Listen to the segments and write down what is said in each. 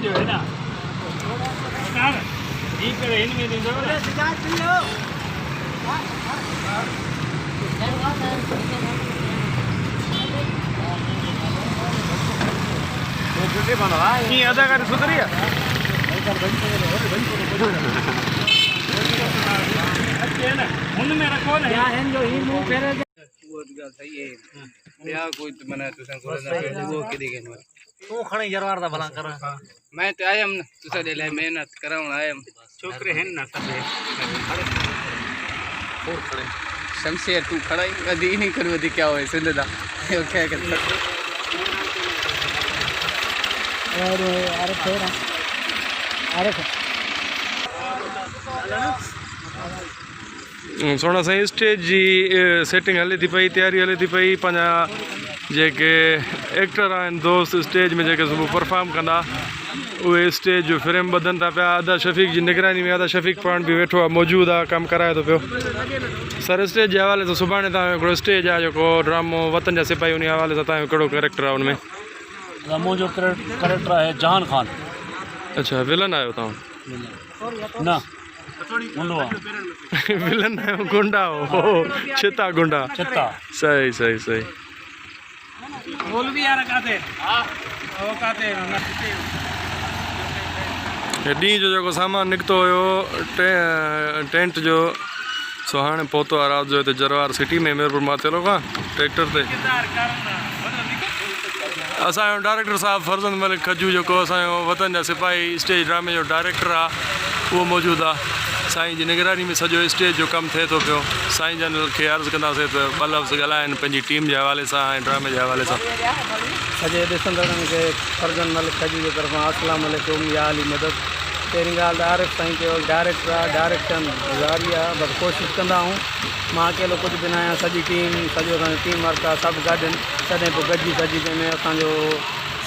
जो है ना ठीक है इनमें दे दो ये अदाकारी सुधरी है उनमें रखो ना यहाँ है जो ही मुंह फेरे वो सही है या कोई मना तुसा को ना वो के देखे न तू खणे जरवार दा भला कर मैं तो आयम न तुसा दे ले मेहनत कराउन आयम छोकरे हैं ना सब और खड़े शमशेर तू खड़ा ही कदी नहीं करू दी क्या होए सिंधदा यो क्या कर अरे अरे थोड़ा अरे सोना साईं स्टेज जी सेटिंग हले थी पई तैयारी हले थी पई पंजा जेके एक्टर आहिनि दोस्त स्टेज में जेके सुबुह परफॉर्म कंदा उहे स्टेज जो फ्रेम बधनि था पिया आदा शफ़ीक जी निगरानी में आदा शफ़ीक पाण बि वेठो आहे मौजूदु आहे कमु कराए थो पियो सर स्टेज जे हवाले सां सुभाणे तव्हांजो हिकिड़ो स्टेज आहे जेको ड्रामो वतन जा सिपाही उन हवाले सां तव्हांजो कहिड़ो कैरेक्टर आहे हुनमें मुंहिंजो कैरेक्टर आहे जहान खान अच्छा विलन आहियो तव्हां न गुंडो आहे विलन आहियो गुंडा हो चिता गुंडा चिता सही सही सही बोल भी यार काते ओ काते ॾींहं जो जेको सामान निकितो हुयो टेंट जो सो हाणे पहुतो आहे राति जो हिते जरवार सिटी में मेरपुर माथेरो खां ट्रैक्टर ते असांजो डायरेक्टर साहब फर्ज़ंद मलिक खजू जेको असांजो वतन जा सिपाही स्टेज ड्रामे जो डायरेक्टर आहे उहो मौजूदु आहे साईं जी निगरानी में सॼो स्टेज जो कमु थिए थो पियो साईं जन खे अर्ज़ु कंदासीं त ॿ लफ़्ज़ ॻाल्हाइनि पंहिंजी टीम जे हवाले सां ऐं ड्रामे जे हवाले सां सॼे ॾिसंदड़नि खे फर्ज़ंद मलिक खजू जे तरफ़ां अस्सलाम वालेकुम या अली मदद पहिरीं ॻाल्हि आरिफ़ साईं जो डायरेक्टर आहे डायरेक्शन ज़ारी आहे बसि कोशिशि कंदा आहियूं मां अकेलो कुझु बि न आहियां सॼी टीम सॼो असांजो टीम वर्क आहे सभु गॾु तॾहिं पोइ गॾिजी जंहिंमें असांजो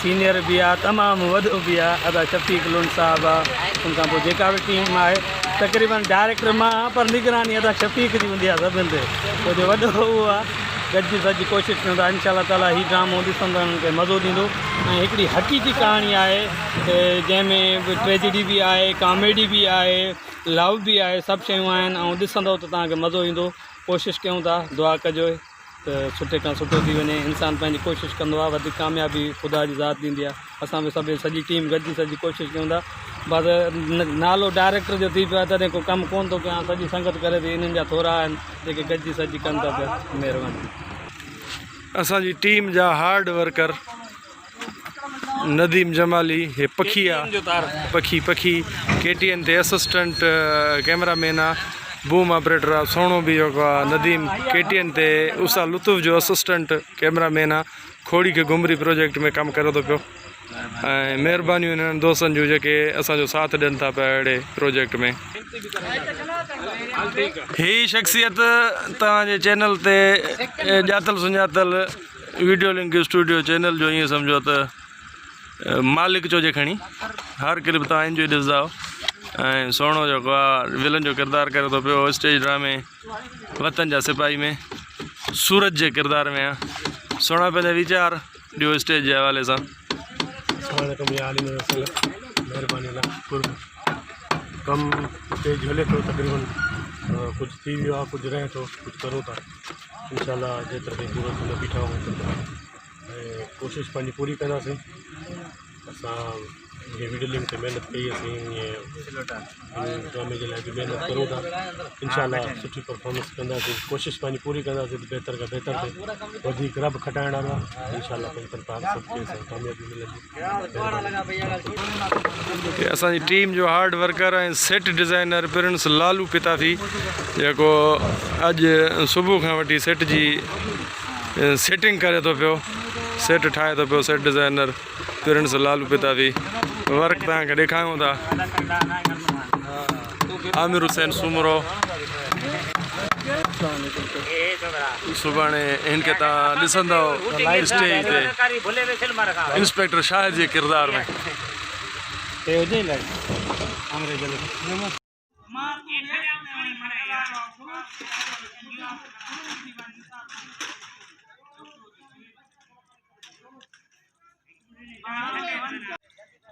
सीनियर भी आहे तमामु वॾो बि आहे अदा शफ़ीक लुंड साहब आहे उनखां पोइ जेका बि टीम आहे तक़रीबन डायरेक्टर मां पर निगरानी अदा शफ़ीक जी हूंदी आहे सभिनि ते छो जो वॾो उहो आहे गॾिजी सॼी कोशिशि कयूं था इंशा ताला हीउ ड्रामो ॾिसंदड़नि खे मज़ो ॾींदो ऐं हिकिड़ी हक़ीक़ी कहाणी आहे जंहिंमें ट्रेजिडी बि आहे कॉमेडी बि आहे लव बि आहे सभु शयूं आहिनि ऐं ॾिसंदव त तव्हांखे मज़ो ईंदो कोशिशि कयूं था दुआ कजो त सुठे खां सुठो थी वञे इंसानु पंहिंजी कोशिशि कंदो आहे वधीक कामयाबी ख़ुदा जी ज़ात ॾींदी आहे असां बि सभु सॼी टीम गॾिजी सॼी कोशिशि कयूं था बसि नालो डायरेक्टर जो थी पियो आहे तॾहिं को कमु कोन थो कयां सॼी संगत करे थी इन्हनि जा थोरा आहिनि जेके गॾिजी सॼी कनि था पिया महिरबानी असांजी टीम जा हार्ड वर्कर नदीम जमाली हे पखी आहे पखी KTN ते असिस्टेंट कैमरामैन आहे बूम ऑपरेटर आहे सोणो बि जेको आहे नदीम KTN ते उषा लुत्फ़ जो असिस्टेंट कैमरामैन आहे खोड़ी के घुमरी प्रोजेक्ट में कमु करे थो पियो ऐं महिरबानियूं इन्हनि दोस्तनि जूं जेके असांजो साथ ॾियनि था पिया अहिड़े प्रोजेक्ट में ही शख़्सियत तव्हांजे चैनल ते ॼातल सुञातल वीडियो लिंक स्टूडियो चैनल जो ईअं सम्झो त मालिक जो जे खणी हर क्लिप तव्हां इंजॉय ॾिसंदा ऐं सोणो जेको आहे विलन जो किरदारु करे थो पियो स्टेज ड्रामे वतन जा सिपाही में सूरज जे किरदार में आहे सोणा पंहिंजा वीचार ॾियो स्टेज जे हवाले सां कम स्टेज हले थो तक़रीबन कुझु थी वियो आहे कुझु रहे थो कुझु करूं था इंशाल्लाह जेतिरो ताईं पूरो थींदो बीठा आहियूं ऐं कोशिशि पंहिंजी पूरी कंदासीं असां ये वीडियो लिंक ते महिनत कई असीं ड्रामे जे लाइ बि महिनत करूं था इंशाल्लाह सुठी परफॉर्मेंस कंदासीं कोशिशि पंहिंजी पूरी कंदासीं त बहितर खां बहितर थिए वधीक रब खटाइण वारो आहे इंशाल्लाह पंहिंजी तरफ़ां सभु कामयाबी मिलंदी असांजी टीम जो हार्ड वर्कर ऐं set designer Prince Lalu Pitafi जेको अॼु सुबुह खां वठी सेट जी सेटिंग करे थो पियो सेट ठाहे थो पियो set designer Prince Lalu Pitafi work तव्हांखे ॾेखारियूं था आमिर हुसैन सुमरो सुभाणे हिनखे तव्हां ॾिसंदव स्टेज ते इंस्पेक्टर शाह जे किरदार में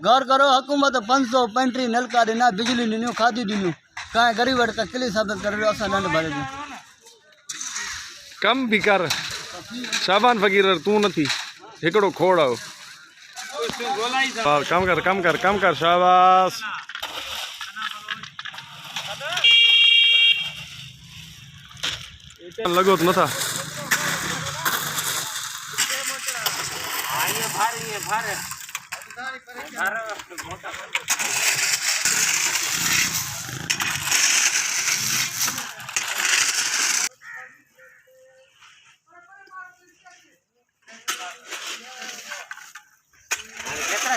गौर करो हुकूमत 500 पेंट्री नलका ॾिना बिजली ॾिनियूं खाधी ॾिनियूं कांई गरीब वटि तकलीफ़ साबित करे असां नंढ भरे ॾियूं कम भी कर शाबान फ़कीर तू नथी हिकिड़ो खोड़ आओ कम कर शाबाश लगो तो नथा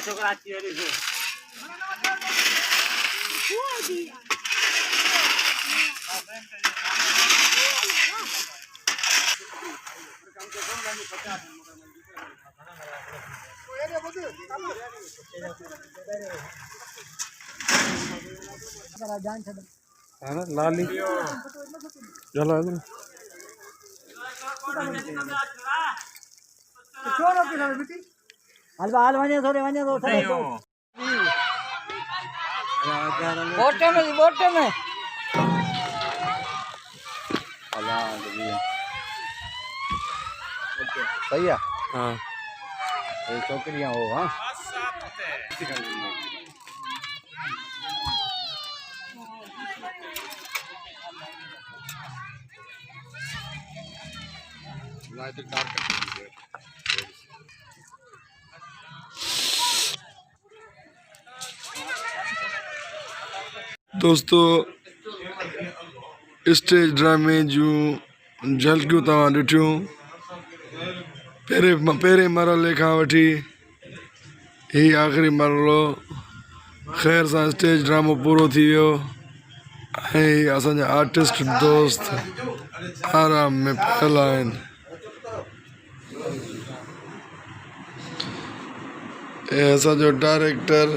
छोकरा लाली चलो हाल वञे थोड़े बोट में सही है हाँ ये छोकरियां हो हाँ दोस्तों स्टेज ड्रामे जूं झलकियूं तव्हां ॾिठियूं पहिरें मरहले खां वठी ही आख़िरी मरहलो ख़ैर सां स्टेज ड्रामो पूरो थी वियो ऐं असांजा आर्टिस्ट दोस्त आराम में पियल आहिनि ऐं असांजो डायरेक्टर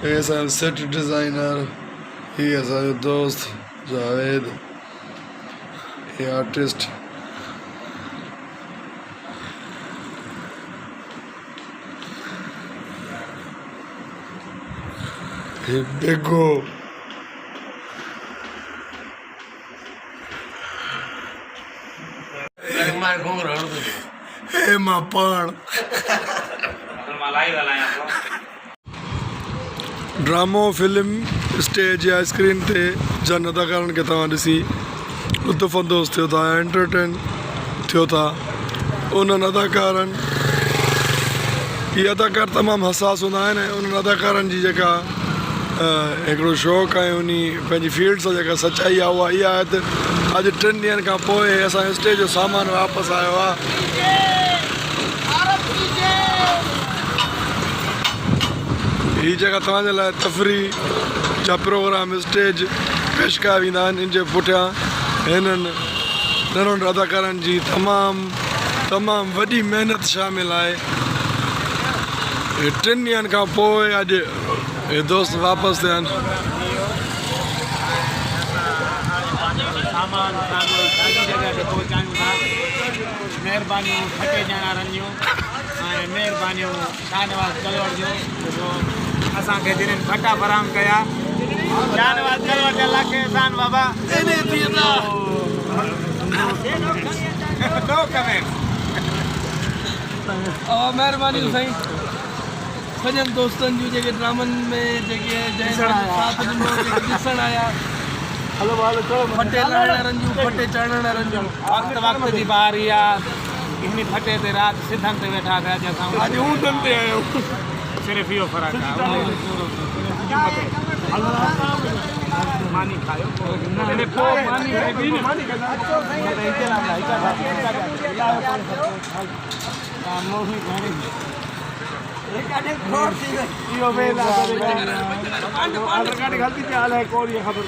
ऐं असांजो सेट डिज़ाइनर ही असांजो दोस्त जावेद हे आर्टिस्ट हे बेगो हे मां पाण ड्रामो फिल्म स्टेज या स्क्रीन ते जन अदाकारनि खे तव्हां ॾिसी लुत्फ़अंदोज़ थियो था एंटरटेन थियो था उन्हनि अदाकारनि इहे अदाकार तमामु हसास हूंदा आहिनि ऐं उन्हनि अदाकारनि जी जेका हिकिड़ो शौक़ु आहे उन पंहिंजी फील्ड सां जेका सचाई आहे उहा इहा आहे त अॼु 3 ॾींहंनि खां पोइ असांजो स्टेज जो सामान वापसि आयो आहे हीअ जेका तव्हांजे लाइ तफ़री जा प्रोग्राम स्टेज पेश कया वेंदा आहिनि इन जे पुठियां हिननि नंढनि अदाकारनि जी तमामु वॾी महिनत शामिल आहे 3 ॾींहंनि खां पोइ अॼु हे दोस्त वापसि थिया आहिनि महिरबानियूं फटे ॼाणारनि जूं ऐं महिरबानियूं शाहनवाज़ कलवड़ जूं असांखे जिन्हनि फटा फराम कया शाहनवाज़ कलवड़ जा लाख एहसान बाबा नो कमेंट महिरबानी साईं सॼनि दोस्तनि जूं जेके ड्रामनि में जेके साथ ॾिनो ॾिसणु आया फटे लहणनि जूं फटे चढ़ण वारनि जूं वक़्त जी बारी आहे इन फटे ते राति सिधनि ते वेठा थिया असां अॼु ऊंधनि ते आहियूं सिर्फ़ु इहो फ़र्क़ु आहे मानी खायो गलती चाल है कौन ये खबर